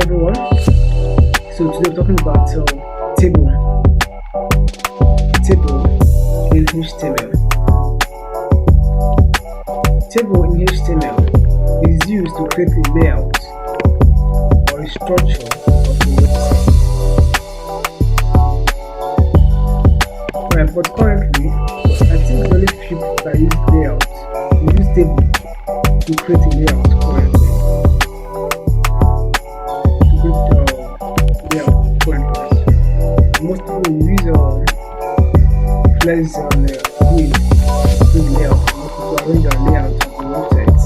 everyone. So today we're talking about table. Table in HTML. Table in HTML is used to create a layout or a structure of a website. Right, but currently, I think only few people that use layout. We use table to create a layout currently. Most people use flags on the grid to layout to arrange our layout of the website.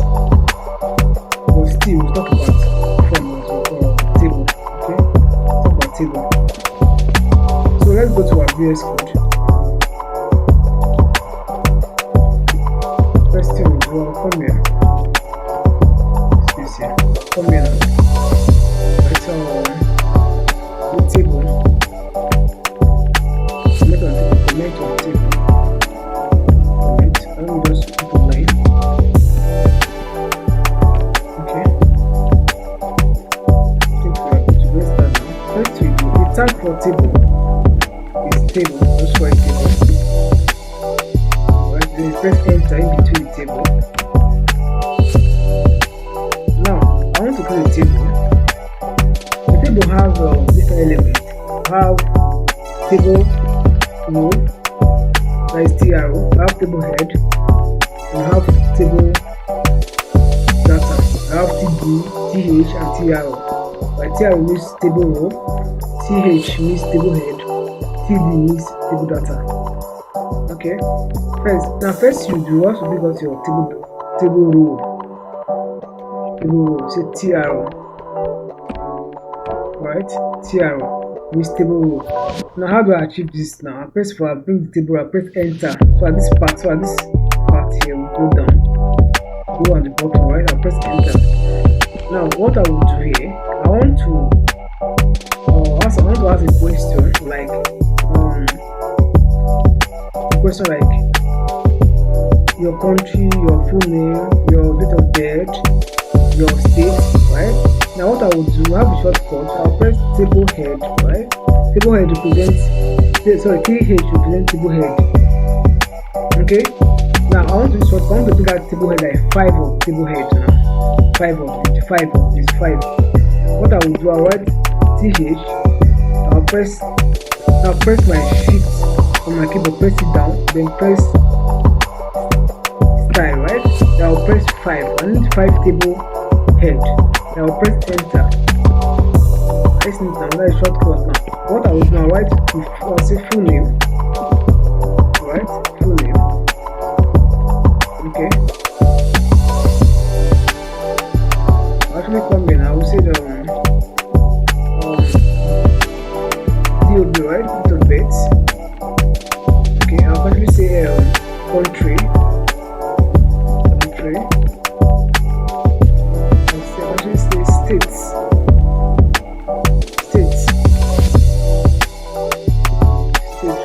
But still, we'll talk about formulas or table. Okay, talk about table. So let's go to our VS Code. First thing we do, come here. Space here. Come here now. Let's the table. Comment on table. Comment. I will just put a line. Okay. I think we are going to rest that now. First we do the tag for table is table. Just write table. Right. Then press enter in between the table. Now I want to create a table. The table have different elements. Have table row, that is TRO, I have table head, and I have table data. I have TD, TH, and TRO. By TRO means table row, TH means table head, TD means table data. Okay. First you do what to pick out your table row. Table row, say TRO. Right? TRO. Means table row. Now how do I achieve this now? I bring the table, I press enter. So at this part here we go down. Go on the bottom, right? I'll press enter. Now what I will do here, I want to ask a question like your country, your full name, your date of birth, your state, right? Now what I will do, I have a shortcut. I'll press table head, right? Table head represents, TH represents table head. Okay. Now I want to pick out table head like 5 of table head now. 5 of this 5. What I will do, I'll write TH. I'll press my shift on my keyboard, press it down, then press style, right? Then I'll press 5. I need 5 table head. Now I'll press enter. Press enter. That is shortcut now. What I will now write, I'll say full name. Right? Full name. Okay. I'll actually come in. I will say the DOB, right? Date of birth. Okay. I'll actually say country. States,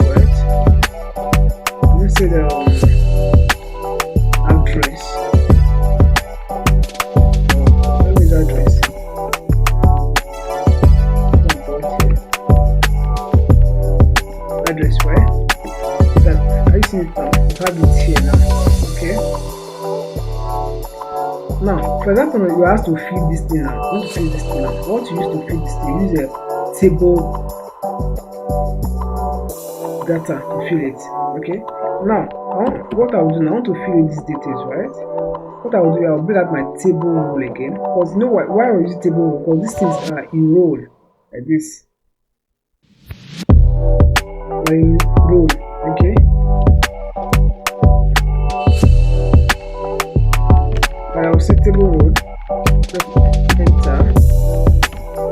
right? We say the address. What is address? Address, right? That I see it now. You have it here now. Okay. Now, for example, you have to fill this thing now. What to use to fill this thing? Use a table data to fill it. Okay. Now, what I will do now, I want to fill in these details, right? What I will do, I will bring out my table rule again. Because you know why I will use table rule? Because these things are in row like this. In row, okay. I will say table row, just enter.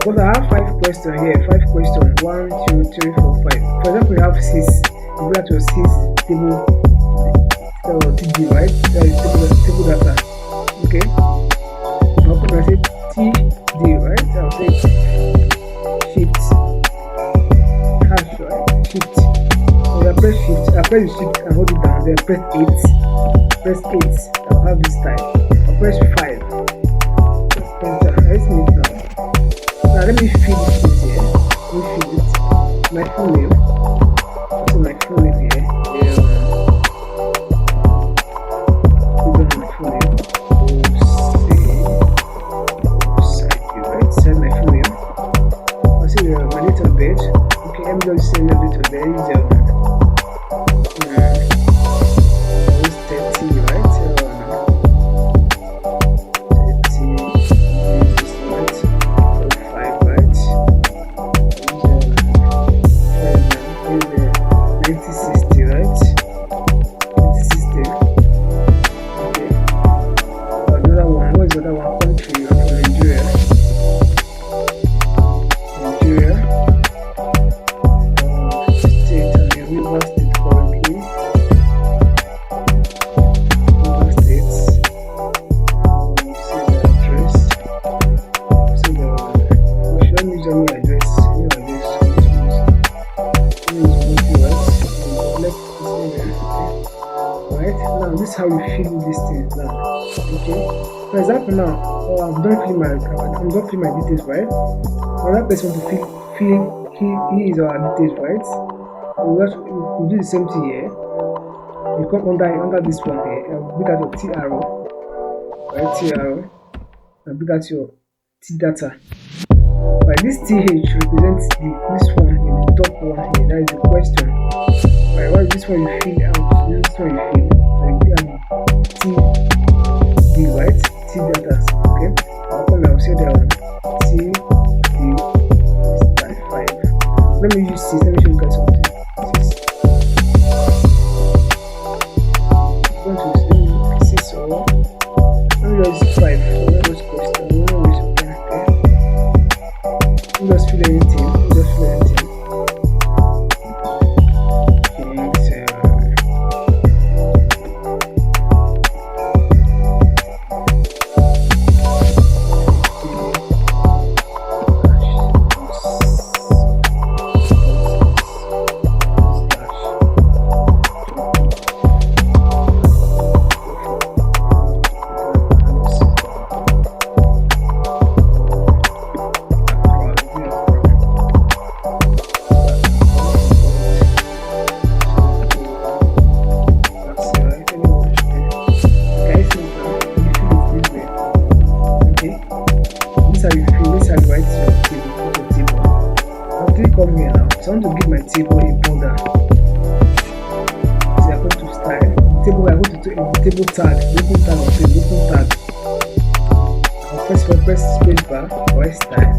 But I have 5 questions here. 5 questions. 1, 2, 3, 4, 5. For example, we have 6. You got your 6 table TD, right? That is table data. Okay. I'll put say TD, right? I'll say shift hash, right? Shift. So I press shift. I press shift and hold it down. Then press 8. Press 8. I'll have this time. I'll press 5. Press enter. Let's move now. Now let me fill this things here. Let me fill it. My full name. Also my full name here. My full name. Right? Send my full name. I'll say my date of birth. Okay, let me just say my date of birth. It's 30, right? 30 is right. 5, right? Is 1960, right? 1960. Okay. Another one. What is the other one? Country. I'm from Nigeria. Nigeria. State. I'm in River State currently. River State. See the address. See the. We shouldn't use any address. Any address. Right now, this is how you fill these things now. Okay. For example, now I'm done filling my details, right? Another person to fill his or her details, right? We do the same thing here. You come under this one here, and look at your TRO, right? TRO, and look at your T data. Right, this TH represents this one in the top one here. That is the question. Right, what is this one you fill out? This one you fill. T D, right? T data. Okay. I'll come and I'll say the T D start 5. Let me use 6. Let me show you guys something. 6. I'm going to say 6 or let me just 5. So let me just question. I don't know which one. Okay. Let me just fill anything. So I want to give my table a border. So I'm going to style. Table, I'm going to do a table tag, open tag, or open tag. I'll press space bar or style.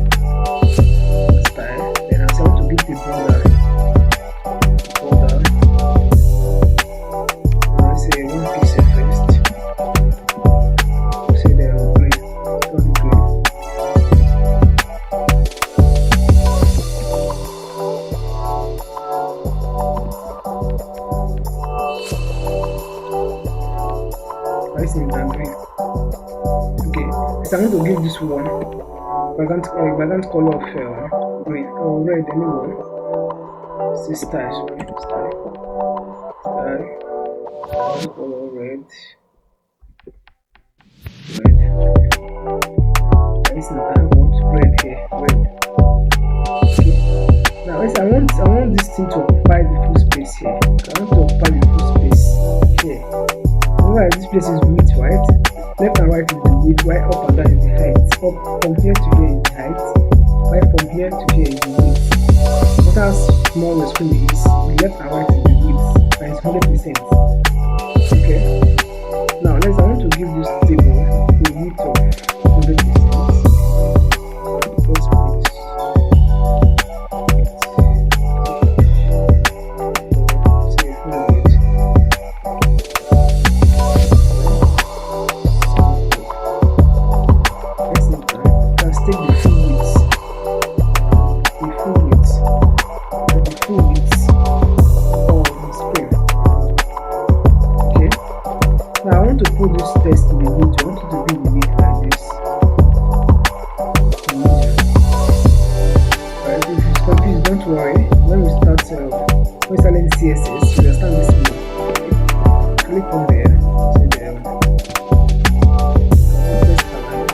Then I'll say I want to give the border. I'll say 1 pixel first. I'll say there green. Okay, so I'm going to give this one background color of green or red, anyone. This style, color red. This is I want red here, red. Okay. Now, I want this thing to occupy the full space here. I want to occupy the full space here. Remember, this place is width, right? Left and right is the width, right up and down is the height. Up from here to here is the height, right from here to here is the width. No matter how small the screen is, the left and right is the width, and it's 100%. Okay. Now I want to give this table a width of 100%. First place. To put this text in the video, I want you to be in the video like this. Right, if it's confused, don't worry. When we start learning CSS, you understand this more. Okay. Click on there. See there. Press align.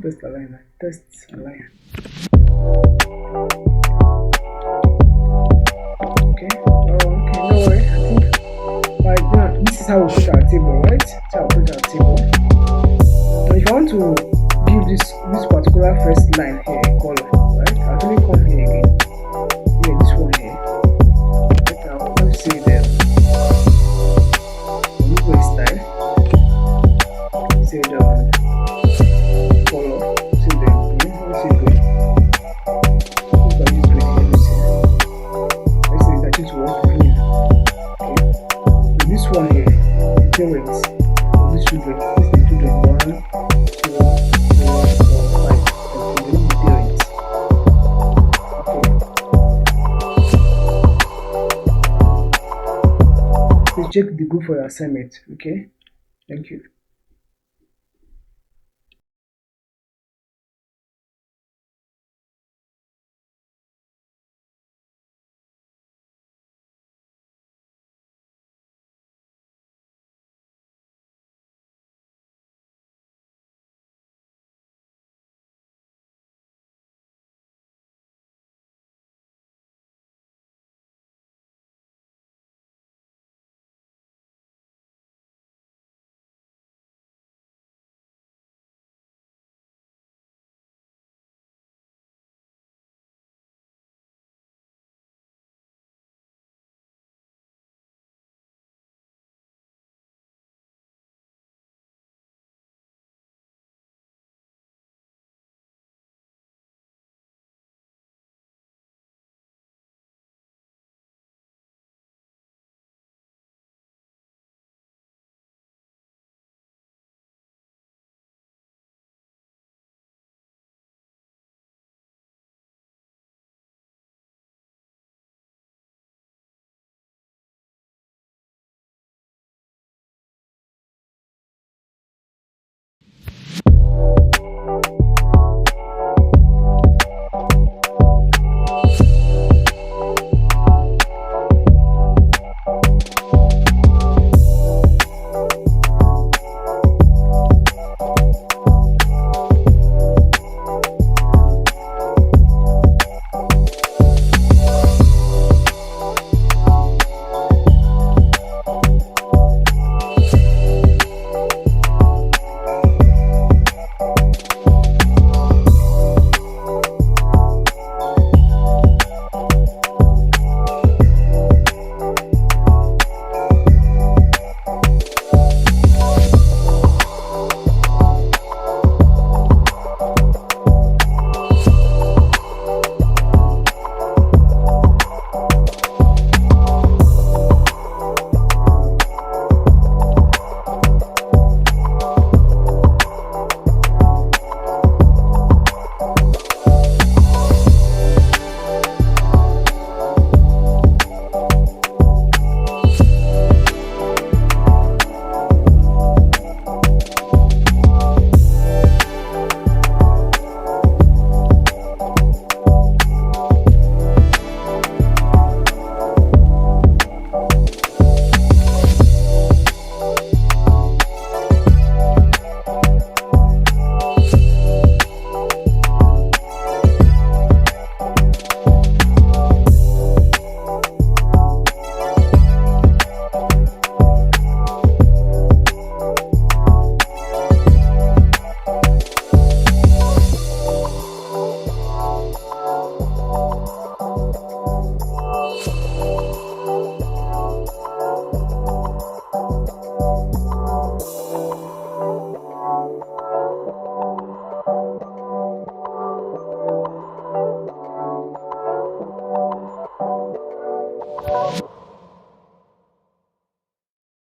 don't test align. Test align. Okay. Okay. No worry. I think like now this is how we put our table, right? This is how we put our table. Now, if I want to give this particular first line here a color, right? I'll actually come here again. Yeah, this one here. Right now, let's say them. Look at style. Say the color. Say the green. Let's say green. Look at this green here. Let's say that is what green. Okay. So this one here, the parents of these children. This is the children 1, 2, 3, 4, 5. Okay, the parents. Okay. Please check the group for your assignment. Okay. Thank you.